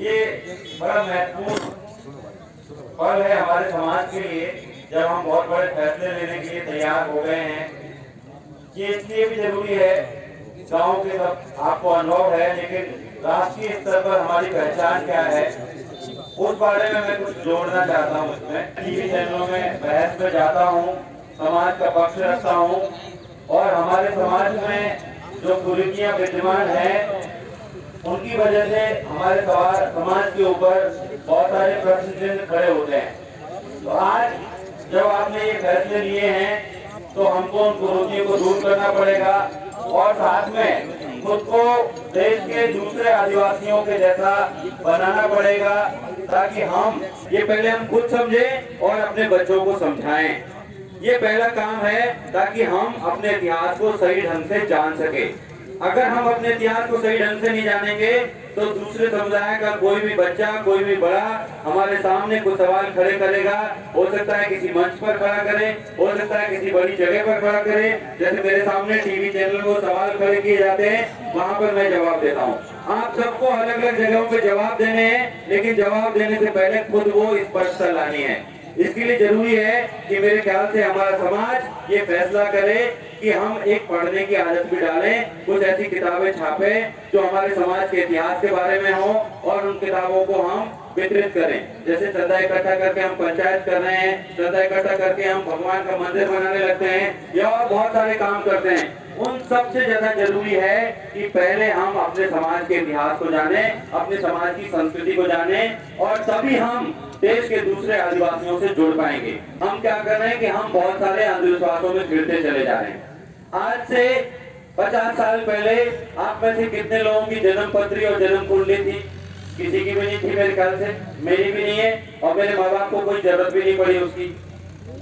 ये बड़ा महत्वपूर्ण पल है हमारे समाज के लिए, जब हम बहुत बड़े फैसले लेने के लिए तैयार हो गए हैं। ये इसलिए भी जरूरी है, गांव के सब आपको अनुभव है, लेकिन राष्ट्रीय स्तर पर हमारी पहचान क्या है उस बारे में मैं कुछ जोड़ना चाहता हूँ। इसमें टीवी चैनलों में बहस में जाता हूँ, समाज का पक्ष रखता हूँ, और हमारे समाज में जो कुरीतियां विद्यमान हैं उनकी वजह से हमारे समाज के ऊपर बहुत सारे प्रश्न चिन्ह खड़े होते हैं। तो आज जब आपने ये फैसले लिए हैं तो हमको उन कुरीतियों को दूर करना पड़ेगा, और साथ में खुद को देश के दूसरे आदिवासियों के जैसा बनाना पड़ेगा, ताकि ये पहले हम खुद समझें और अपने बच्चों को समझाएं। ये पहला काम है, ताकि हम अपने इतिहास को सही ढंग से जान सके। अगर हम अपने इतिहास को सही ढंग से नहीं जानेंगे तो दूसरे समुदाय का कोई भी बच्चा, कोई भी बड़ा हमारे सामने कुछ सवाल खड़े करेगा, हो सकता है किसी मंच पर खड़ा करे, हो सकता है किसी बड़ी जगह पर खड़ा करे। जैसे मेरे सामने टीवी चैनल को सवाल खड़े किए जाते हैं, वहाँ पर मैं जवाब देता हूँ। आप सबको अलग अलग जगहों पे जवाब देने हैं, लेकिन जवाब देने से पहले खुद वो स्पष्टता लानी है। इसके लिए जरूरी है कि मेरे ख्याल से हमारा समाज ये फैसला करे कि हम एक पढ़ने की आदत भी डालें, कुछ ऐसी किताबें छापें जो हमारे समाज के इतिहास के बारे में हो, और उन किताबों को हम वितरित करें। जैसे चंदा इकट्ठा करके हम पंचायत कर रहे हैं, चंदा इकट्ठा करके हम भगवान का मंदिर बनाने लगते हैं, या और बहुत सारे काम करते हैं। उन सबसे ज्यादा जरूरी है कि पहले हम अपने समाज के इतिहास को जाने, अपने समाज की संस्कृति को जाने, और तभी हम देश के दूसरे आदिवासियों से जुड़ पाएंगे। हम क्या कर रहे हैं कि हम बहुत सारे अंधविश्वासों में गिरते चले जा रहे हैं। आज से 50 साल पहले आप में से कितने लोगों की जन्म पत्री और जन्म कुंडली थी? किसी की भी नहीं थी मेरे ख्याल से, मेरी भी नहीं है, और मेरे माँ बाप को कोई जरूरत भी नहीं पड़ी उसकी।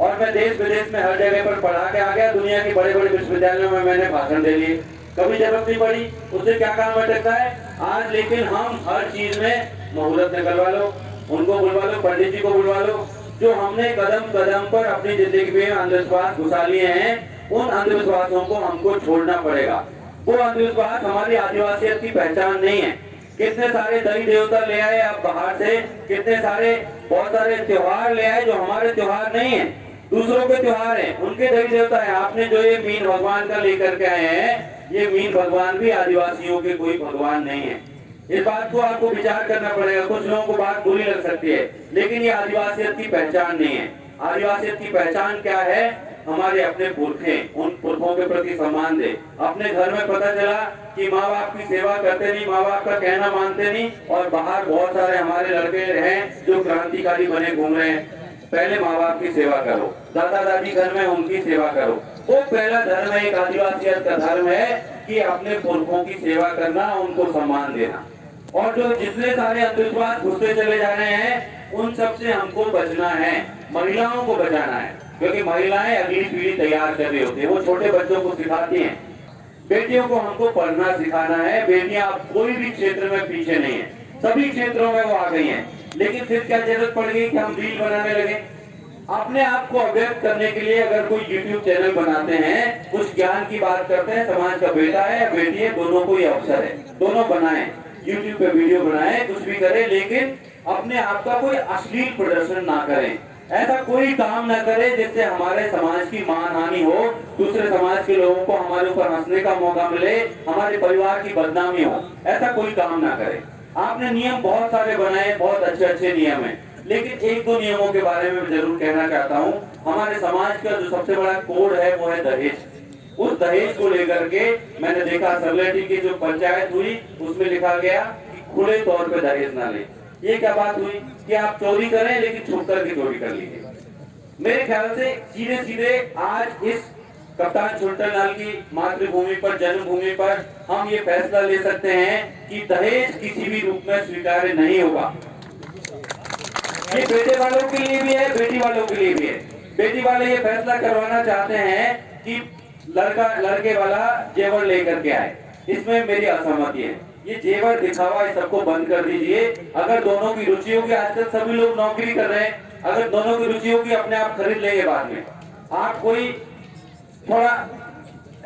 और मैं देश विदेश में हर जगह पर पढ़ा के आ गया, दुनिया के बड़े बड़े विश्वविद्यालयों में मैंने भाषण दे लिए, कभी जरूरत नहीं पड़ी। उससे क्या काम अटकता है आज? लेकिन हम हर चीज में मुहूर्त निकलवा लो, उनको बुलवा लो, पंडित जी को बुलवा लो। जो हमने कदम कदम पर अपनी जिंदगी में अंधविश्वास घुसा लिए हैं, उन अंधविश्वासों को हमको छोड़ना पड़ेगा। वो अंधविश्वास हमारी आदिवासियत की पहचान नहीं है। कितने सारे देवी देवता ले आए आप बाहर से, कितने सारे बहुत सारे त्योहार ले आए जो हमारे त्योहार नहीं है, दूसरों के त्योहार हैं, उनके देवी देवता है। आपने जो ये मीन भगवान का लेकर के आए हैं, ये मीन भगवान भी आदिवासियों के कोई भगवान नहीं है। इस बात को आपको विचार करना पड़ेगा। कुछ लोगों को बात बुरी लग सकती है, लेकिन ये आदिवासियत की पहचान नहीं है। आदिवासियत की पहचान क्या है? हमारे अपने पुरखे, उन पुरखों के प्रति सम्मान दे। अपने घर में पता चला कि माँ बाप की सेवा करते नहीं, माँ बाप का कहना मानते नहीं, और बाहर बहुत सारे हमारे लड़के हैं जो क्रांतिकारी बने घूम रहे हैं। पहले माँ बाप की सेवा करो, दादा दादी घर में उनकी सेवा करो। वो पहला धर्म है, एक आदिवासियत का धर्म है कि अपने पुरखों की सेवा करना, उनको सम्मान देना। और जो जितने सारे अंधविश्वास घुसते चले जा रहे हैं, उन सब से हमको बचना है। महिलाओं को बचाना है, क्योंकि महिलाएं अगली पीढ़ी तैयार कर रही होती है, वो छोटे बच्चों को सिखाती हैं। बेटियों को हमको पढ़ना सिखाना है। बेटियां अब कोई भी क्षेत्र में पीछे नहीं है, सभी क्षेत्रों में वो आ गई हैं। लेकिन फिर क्या जरूरत पड़ गई कि हम रील बनाने लगे? अपने आप को अवगत करने के लिए अगर कोई YouTube चैनल बनाते हैं, कुछ ज्ञान की बात करते हैं, समाज का बेटा है या बेटी है, दोनों को ये अवसर है, दोनों बनाएं, YouTube पे वीडियो बनाएं, कुछ भी करें, लेकिन अपने आप का कोई अश्लील प्रदर्शन ना करें। ऐसा कोई काम ना करें जिससे हमारे समाज की मानहानि हो, दूसरे समाज के लोगों को हमारे ऊपर हंसने का मौका मिले, हमारे परिवार की बदनामी हो। ऐसा कोई काम ना करें। आपने नियम बहुत सारे बनाए, बहुत अच्छे अच्छे नियम हैं, लेकिन एक दो नियमों के बारे में जरूर कहना चाहता हूँ। हमारे समाज का जो सबसे बड़ा कोड है वो है दहेज। उस दहेज को लेकर के मैंने देखा सरलेटी की जो पंचायत हुई उसमें लिखा गया कि खुले तौर पे दहेज ना ले। ये क्या बात हुई कि आप चोरी करें लेकिन छुप कर के चोरी कर लीजिए। मेरे ख्याल से सीधे सीधे आज इस कप्तान छुट्टन लाल की मातृभूमि पर, जन्मभूमि पर हम ये फैसला ले सकते हैं कि दहेज किसी भी रूप में स्वीकार्य नहीं होगा। ये बेटे वालों के लिए भी है, बेटी वालों के लिए भी है। बेटी वाले ये फैसला करवाना चाहते हैं कि लड़के वाला जेवर लेकर के आए, इसमें मेरी असहमति है। ये जेवर दिखावा इस सबको बंद कर दीजिए। अगर दोनों की रुचि होगी, आजकल सभी लोग नौकरी कर रहे हैं, अगर दोनों की रुचि होगी अपने आप खरीद लेंगे बाद में। आप कोई थोड़ा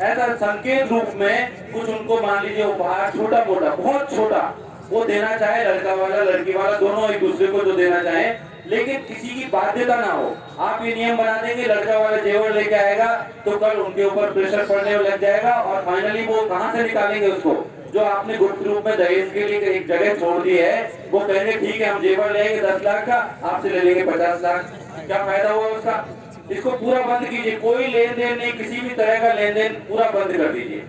ऐसा संकेत रूप में कुछ उनको मान लीजिए उपहार, छोटा मोटा, बहुत छोटा, वो देना चाहे, लड़का वाला लड़की वाला दोनों एक दूसरे को जो देना चाहे, लेकिन किसी की बाध्यता ना हो। आप ये नियम बना देंगे लड़का वाला जेवर लेके आएगा तो कल उनके ऊपर प्रेशर पड़ने लग जाएगा और फाइनली वो कहां से निकालेंगे उसको, जो आपने गुप्त रूप में दहेज के लिए एक जगह छोड़ दी है, वो कहेंगे ठीक है हम जेवर लेंगे 10 लाख का, आपसे ले लेंगे 50 लाख, क्या फायदा हुआ उसका। इसको पूरा बंद कीजिए, कोई लेन देन नहीं, किसी भी तरह का लेन देन पूरा बंद कर दीजिए।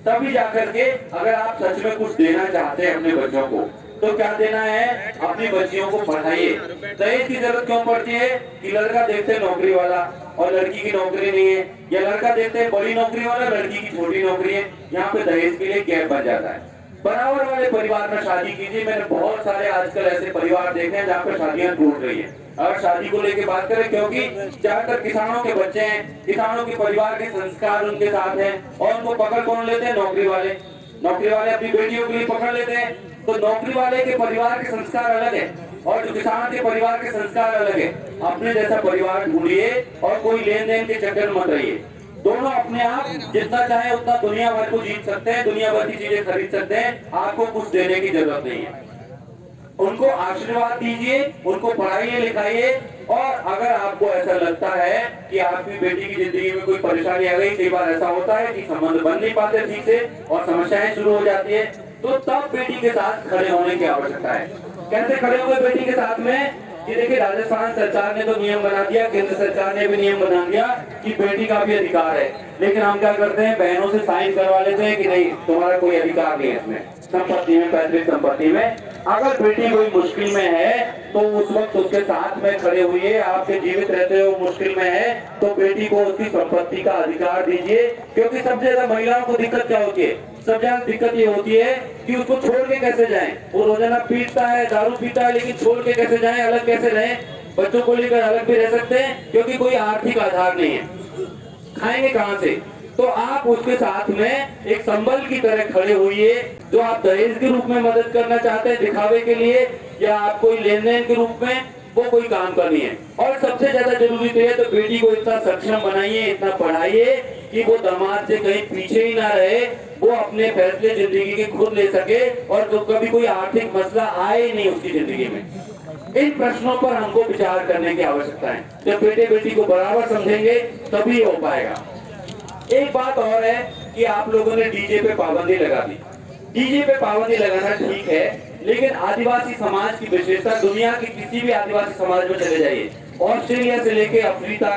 तभी जाकर के अगर आप सच में कुछ देना चाहते हैं अपने बच्चों को, तो क्या देना है, अपनी बच्चियों को पढ़ाइए। दहेज की जरूरत क्यों पड़ती है कि लड़का देखते हैं नौकरी वाला और लड़की की नौकरी नहीं है, या लड़का देखते हैं बड़ी नौकरी वाला लड़की की छोटी नौकरी है, यहाँ पे दहेज के लिए गैप बन जाता है। बराबर वाले परिवार में शादी कीजिए। मैंने बहुत सारे आजकल ऐसे परिवार देखे हैं जहाँ पे शादियां टूट रही है। अगर शादी को लेके बात करें, क्योंकि ज्यादातर किसानों के बच्चे हैं, किसानों के परिवार के संस्कार उनके साथ हैं, और उनको पकड़ कौन लेते हैं, नौकरी वाले। नौकरी वाले अपनी बेटियों के लिए पकड़ लेते हैं, तो नौकरी वाले के परिवार के संस्कार अलग है और जो किसान के परिवार के संस्कार अलग है। अपने जैसा परिवार ढूंढिए और कोई लेन देन के चक्कर मत रहिए। दोनों अपने आप जितना चाहे उतना दुनिया भर को जीत सकते हैं, दुनिया भर की चीजें खरीद सकते हैं, आपको कुछ देने की जरूरत नहीं है। उनको आशीर्वाद दीजिए, उनको पढ़ाइए लिखाइए, और अगर आपको ऐसा लगता है कि आपकी बेटी की जिंदगी में कोई परेशानी आ गई, कई बार ऐसा होता है कि संबंध बन नहीं पाते ठीक से और समस्याएं शुरू हो जाती है, तो तब बेटी के साथ खड़े होने की आवश्यकता है। कैसे खड़े होंगे बेटी के साथ में, कि देखिए राजस्थान सरकार ने तो नियम बना दिया, केंद्र सरकार ने भी नियम बना दिया कि बेटी का भी अधिकार है, लेकिन हम क्या करते हैं, बहनों से साइन करवा लेते हैं कि नहीं तुम्हारा कोई अधिकार नहीं है इसमें, संपत्ति में, पैतृक संपत्ति में। अगर बेटी कोई मुश्किल में है तो उस वक्त उसके साथ में खड़े हुए, आपके जीवित रहते हुए मुश्किल में है तो बेटी को उसकी संपत्ति का अधिकार दीजिए। क्योंकि सबसे ज्यादा महिलाओं को दिक्कत क्या होती है, सबसे ज्यादा दिक्कत ये होती है कि उसको छोड़ के कैसे जाएं। वो रोजाना पीता है, दारू पीता है, लेकिन छोड़ के कैसे जाएं, अलग कैसे रहें। बच्चों को लेकर अलग भी रह सकते हैं क्योंकि कोई आर्थिक आधार नहीं है, खाएंगे कहां से। तो आप उसके साथ में एक संबल की तरह खड़े हुए, जो आप दहेज के रूप में मदद करना चाहते हैं दिखावे के लिए, या आप कोई लेन देन के रूप में, वो कोई काम का नहीं है। और सबसे ज्यादा जरूरी तो है, तो बेटी को इतना सक्षम बनाइए, इतना पढ़ाइए कि वो दामाद से कहीं पीछे ही ना रहे, वो अपने फैसले जिंदगी के खुद ले सके और तो कभी कोई आर्थिक मसला आए ही नहीं उसकी जिंदगी में। इन प्रश्नों पर हमको विचार करने की आवश्यकता है। जब बेटे बेटी को बराबर समझेंगे तभी हो पाएगा। एक बात और है कि आप लोगों ने डीजे पे पाबंदी लगा दी। डीजे पे पाबंदी लगाना ठीक है, लेकिन आदिवासी समाज की विशेषता, दुनिया के किसी भी आदिवासी समाज में चले जाइए, ऑस्ट्रेलिया से लेके अफ्रीका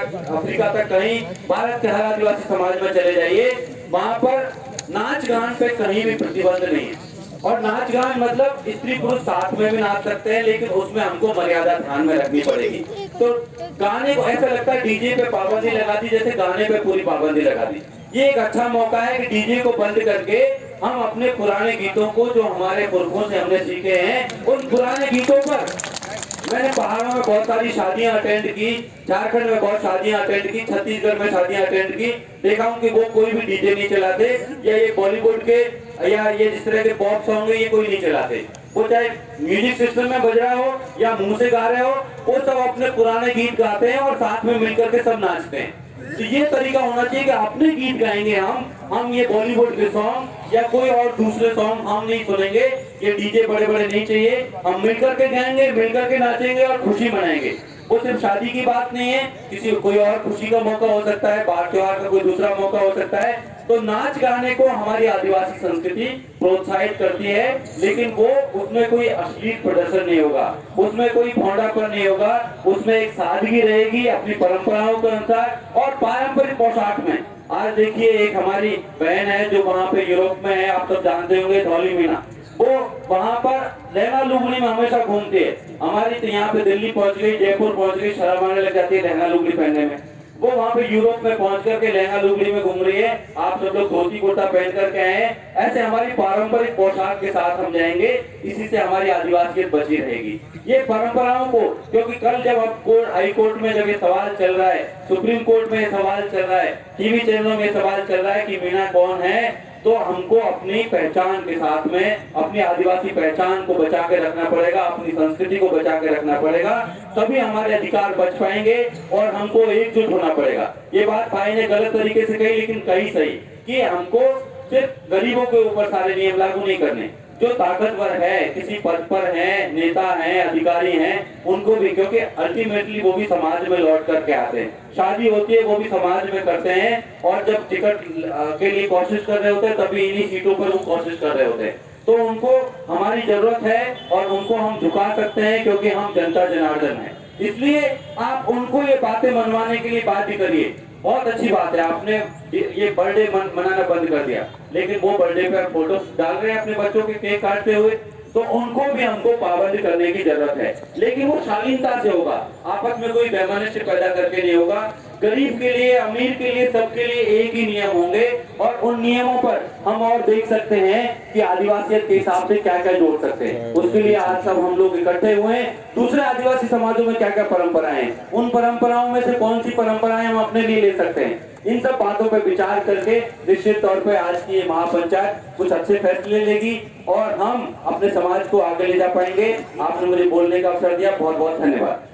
तक, कहीं भारत के हर आदिवासी समाज में चले जाइए, वहां पर नाच गान पे कहीं भी प्रतिबंध नहीं है। और नाच गान मतलब स्त्री पुरुष साथ में भी नाच सकते हैं, लेकिन उसमें हमको मर्यादा ध्यान में रखनी पड़ेगी। तो गाने को ऐसा लगता है डीजे पे पाबंदी लगा दी जैसे गाने पे पूरी पाबंदी लगा दी। ये एक अच्छा मौका है कि डीजे को बंद करके हम अपने पुराने गीतों को, जो हमारे पुरखों से हमने सीखे हैं, उन पुराने गीतों पर। मैंने पहाड़ों में बहुत सारी शादियां अटेंड की, झारखंड में बहुत शादियां अटेंड की, छत्तीसगढ़ में शादियां अटेंड की, देखा हूं कि वो कोई भी डीजे नहीं चलाते, या ये बॉलीवुड के या ये जिस तरह के पॉप सॉन्ग है ये कोई नहीं चलाते। वो चाहे म्यूजिक सिस्टम में बज रहा हो या मुंह से गा रहे हो, वो सब अपने पुराने गीत गाते हैं और साथ में मिलकर के सब नाचते हैं। तो ये तरीका होना चाहिए कि अपने गीत गाएंगे हम ये बॉलीवुड के सॉन्ग या कोई और दूसरे सॉन्ग हम नहीं सुनेंगे। ये डीजे बड़े बड़े नहीं चाहिए, हम मिलकर के गाएंगे, मिलकर के नाचेंगे और खुशी मनाएंगे। वो सिर्फ शादी की बात नहीं है, किसी कोई और खुशी का मौका हो सकता है, बार त्योहार का कोई दूसरा मौका हो सकता है। तो नाच गाने को हमारी आदिवासी संस्कृति प्रोत्साहित करती है, लेकिन वो उसमें कोई अश्लील प्रदर्शन नहीं होगा, उसमें कोई भौंडापन नहीं होगा, उसमें एक सादगी रहेगी अपनी परंपराओं के अनुसार और पारंपरिक पोशाक में। आज देखिए एक हमारी बहन है जो वहाँ पे यूरोप में है, आप सब जानते होंगे, धौली मीना, वो वहाँ पर लहंगा लुगड़ी में हमेशा घूमती है। हमारी तो यहाँ पे दिल्ली पहुंच गई, जयपुर पहुंच गई, शर्म आने लग जाती है लहंगा लुगड़ी पहनने में। वो वहाँ पे यूरोप में पहुंच करके लहंगा लुगड़ी में घूम रही है, आप सब लोग धोती कुर्ता पहन करके आए हैं। ऐसे हमारी पारंपरिक पोशाक के साथ हम जाएंगे, इसी से हमारी आदिवासियत बची रहेगी। ये परंपराओं को, क्योंकि कल जब अब हाई कोर्ट में जब ये सवाल चल रहा है, सुप्रीम कोर्ट में ये सवाल चल रहा है, टीवी चैनलों में सवाल चल रहा है कि मीना कौन है, तो हमको अपनी पहचान के साथ में अपनी आदिवासी पहचान को बचा के रखना पड़ेगा, अपनी संस्कृति को बचा के रखना पड़ेगा, तभी हमारे अधिकार बच पाएंगे और हमको एकजुट होना पड़ेगा। ये बात भाई ने गलत तरीके से कही, लेकिन कही सही, कि हमको सिर्फ गरीबों के ऊपर सारे नियम लागू नहीं करने। जो ताकतवर है, किसी पद पर है, नेता हैं, अधिकारी हैं, उनको भी, क्योंकि अल्टीमेटली वो भी समाज में लौट करके आते हैं। शादी होती है वो भी समाज में करते हैं, और जब टिकट के लिए कोशिश कर रहे होते हैं तभी इन्हीं सीटों पर वो कोशिश कर रहे होते हैं। तो उनको हमारी जरूरत है और उनको हम झुका सकते हैं, क्योंकि हम जनता जनार्दन हैं। इसलिए आप उनको ये बातें मनवाने के लिए बात ही करिए। बहुत अच्छी बात है, आपने ये बर्थडे मनाना बंद कर दिया, लेकिन वो बर्थडे पर फोटो डाल रहे हैं अपने बच्चों के केक काटते हुए, तो उनको भी हमको पाबंद करने की जरूरत है। लेकिन वो शालीनता से होगा, आपस में कोई वैमनस्य पैदा करके नहीं होगा। गरीब के लिए, अमीर के लिए, सबके लिए एक ही नियम होंगे, और उन नियमों पर हम और देख सकते हैं कि आदिवासियत के हिसाब से क्या क्या जोड़ सकते हैं। उसके लिए आज सब हम लोग इकट्ठे हुए हैं। दूसरे आदिवासी समाजों में क्या क्या परंपराएं हैं, उन परंपराओं में से कौन सी परंपराएं हम अपने लिए ले सकते हैं, इन सब बातों पर विचार करके निश्चित तौर पे आज की ये महापंचायत कुछ अच्छे फैसले लेगी और हम अपने समाज को आगे ले जा पाएंगे। आपने मुझे बोलने का अवसर दिया, बहुत बहुत धन्यवाद।